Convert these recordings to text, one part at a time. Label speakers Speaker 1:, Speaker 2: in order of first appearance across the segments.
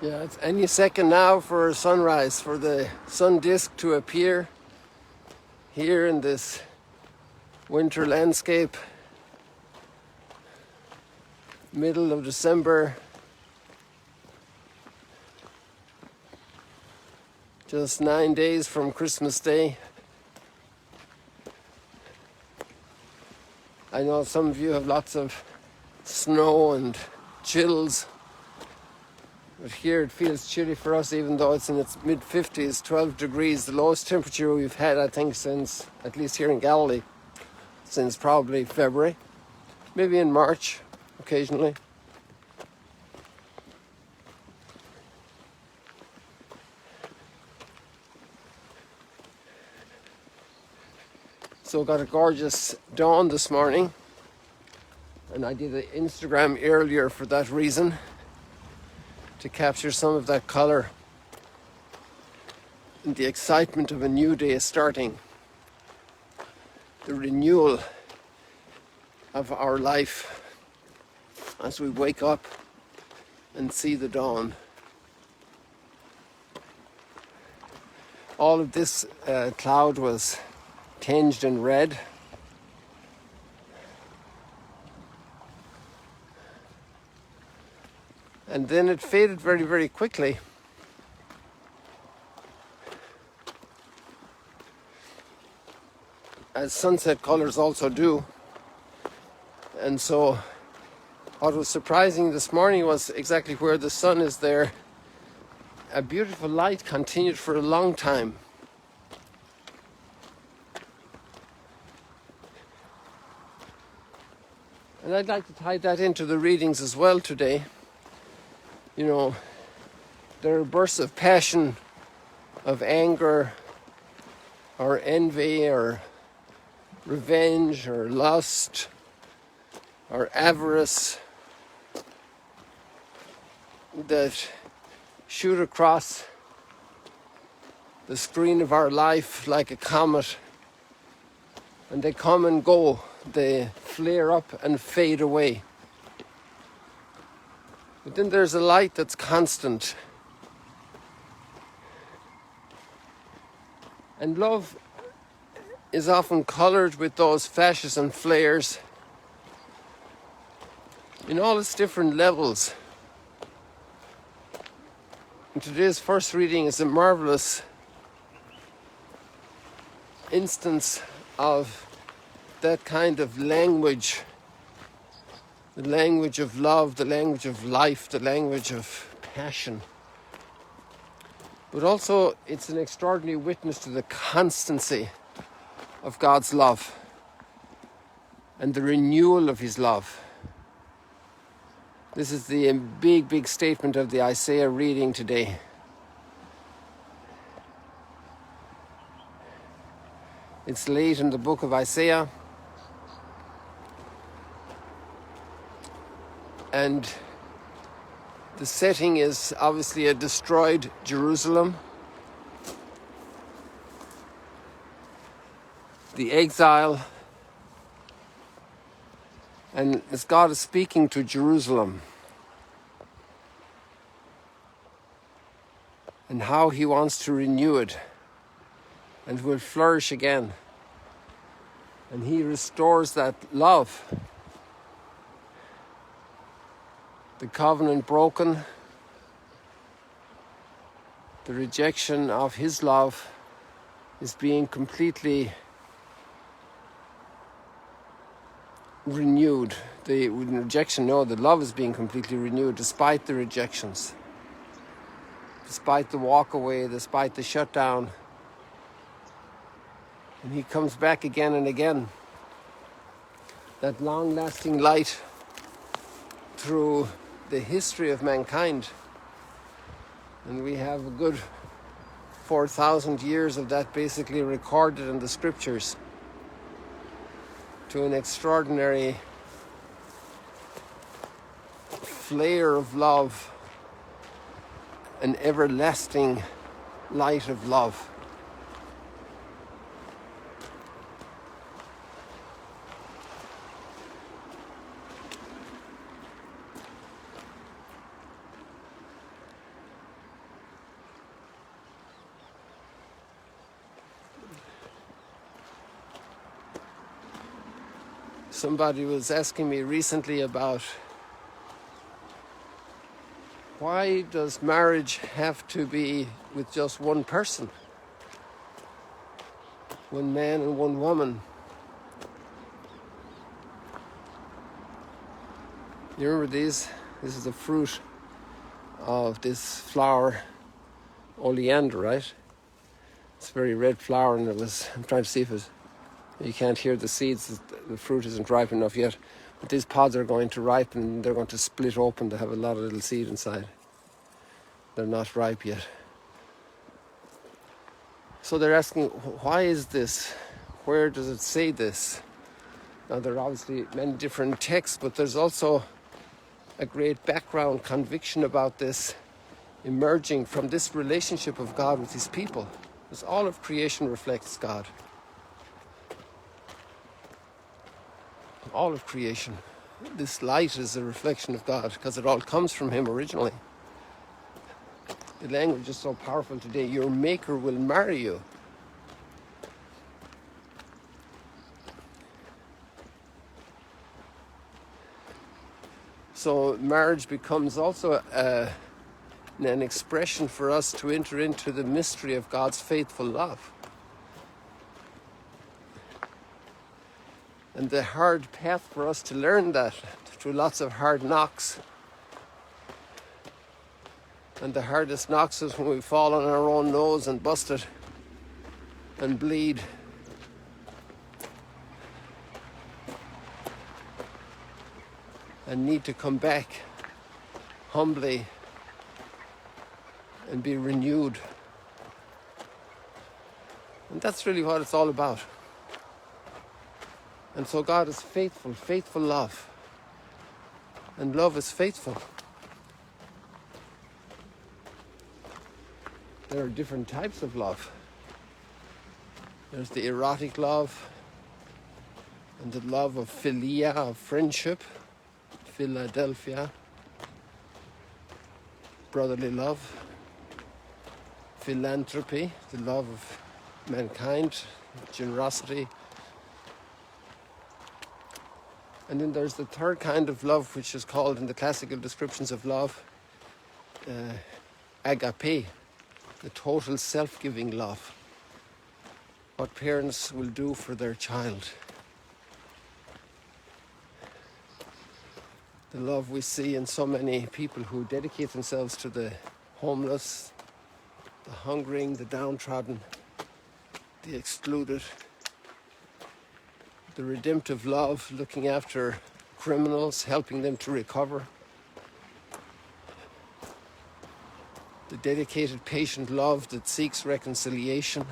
Speaker 1: Yeah, it's any second now for sunrise, for the sun disk to appear here in this winter landscape. Middle of December. Just 9 days from Christmas Day. I know some of you have lots of snow and chills. But here it feels chilly for us, even though it's in its mid-50s, 12 degrees, the lowest temperature we've had, I think, since, at least here in Galilee, since probably February, maybe in March, occasionally. So got a gorgeous dawn this morning, and I did an Instagram earlier for that reason, to capture some of that colour and the excitement of a new day starting, the renewal of our life as we wake up and see the dawn. All of this cloud was tinged in red. And then it faded very, very quickly. As sunset colours also do. And so what was surprising this morning was exactly where the sun is there. A beautiful light continued for a long time. And I'd like to tie that into the readings as well today. You know, there are bursts of passion, of anger, or envy, or revenge, or lust, or avarice that shoot across the screen of our life like a comet, and they come and go, they flare up and fade away. But then there's a light that's constant. And love is often coloured with those flashes and flares in all its different levels. And today's first reading is a marvellous instance of that kind of language. The language of love, the language of life, the language of passion. But also it's an extraordinary witness to the constancy of God's love and the renewal of his love. This is the big, big statement of the Isaiah reading today. It's late in the book of Isaiah. And the setting is obviously a destroyed Jerusalem. The exile. And as God is speaking to Jerusalem. And how he wants to renew it. And will flourish again. And he restores that love. The covenant broken, the rejection of his love is being completely renewed. The rejection, no, the love is being completely renewed despite the rejections, despite the walk away, despite the shutdown. And he comes back again and again. That long-lasting light through the history of mankind, and we have a good 4,000 years of that basically recorded in the scriptures, to an extraordinary flare of love, an everlasting light of love. Somebody was asking me recently about why does marriage have to be with just one person? One man and one woman. You remember these? This is the fruit of this flower, oleander, right? It's a very red flower, and I'm trying to see if you can't hear the seeds, the fruit isn't ripe enough yet. But these pods are going to ripen, they're going to split open to have a lot of little seed inside. They're not ripe yet. So they're asking, why is this? Where does it say this? Now, there are obviously many different texts, but there's also a great background conviction about this emerging from this relationship of God with his people. Because all of creation reflects God. All of creation. This light is a reflection of God because it all comes from him originally. The language is so powerful today. Your maker will marry you. So marriage becomes also an expression for us to enter into the mystery of God's faithful love. And the hard path for us to learn that through lots of hard knocks. And the hardest knocks is when we fall on our own nose and bust it and bleed. And need to come back humbly and be renewed. And that's really what it's all about. And so God is faithful, faithful love. And love is faithful. There are different types of love. There's the erotic love and the love of philia, of friendship, Philadelphia, brotherly love, philanthropy, the love of mankind, generosity. And then there's the third kind of love, which is called in the classical descriptions of love, agape, the total self-giving love. What parents will do for their child. The love we see in so many people who dedicate themselves to the homeless, the hungering, the downtrodden, the excluded. The redemptive love, looking after criminals, helping them to recover. The dedicated, patient love that seeks reconciliation.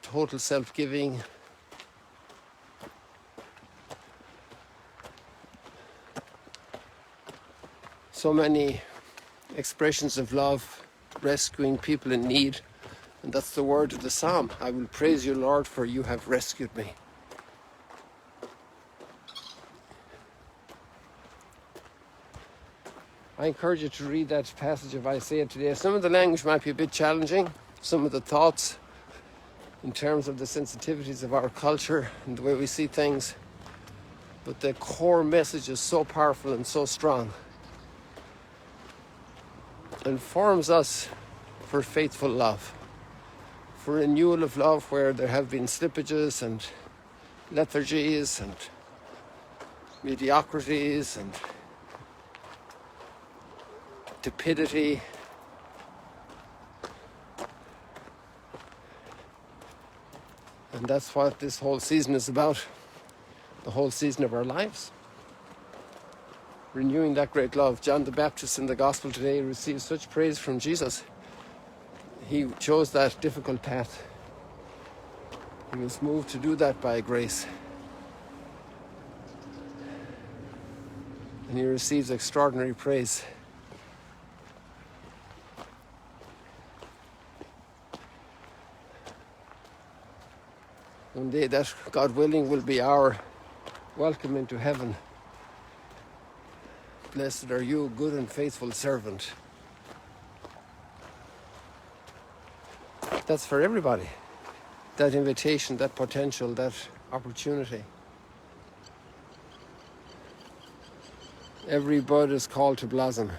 Speaker 1: Total self-giving. So many expressions of love, rescuing people in need. And that's the word of the psalm. I will praise you, Lord, for you have rescued me. I encourage you to read that passage of Isaiah today. Some of the language might be a bit challenging. Some of the thoughts in terms of the sensitivities of our culture and the way we see things. But the core message is so powerful and so strong. And forms us for faithful love. For renewal of love where there have been slippages and lethargies and mediocrities and tepidity. And that's what this whole season is about. The whole season of our lives. Renewing that great love. John the Baptist in the Gospel today receives such praise from Jesus. He chose that difficult path. He was moved to do that by grace. And he receives extraordinary praise. One day that, God willing, will be our welcome into heaven. Blessed are you, good and faithful servant. That's for everybody. that invitation, that potential, that opportunity. Every bud is called to blossom,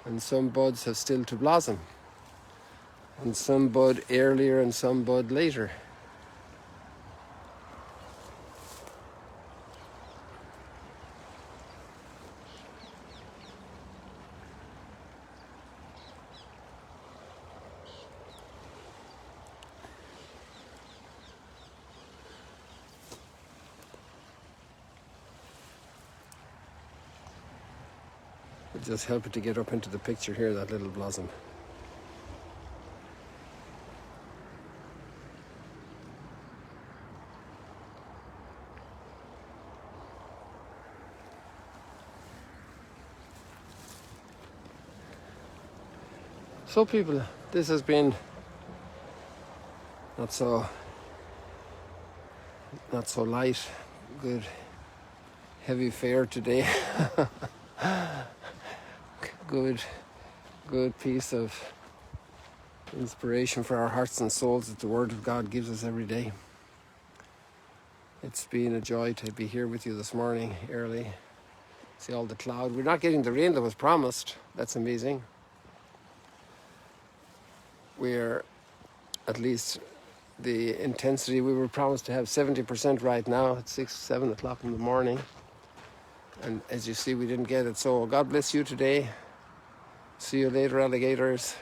Speaker 1: and some buds have still to blossom, and some bud earlier and some bud later. Just help it to get up into the picture here, that little blossom. So people, this has been not so light, good heavy fare today. good piece of inspiration for our hearts and souls that the Word of God gives us every day. It's been a joy to be here with you this morning early. See all the cloud. We're not getting the rain that was promised. That's amazing. We're at least the intensity we were promised to have 70% right now at 7 o'clock in the morning. And as you see, we didn't get it. So God bless you today. See you later, alligators.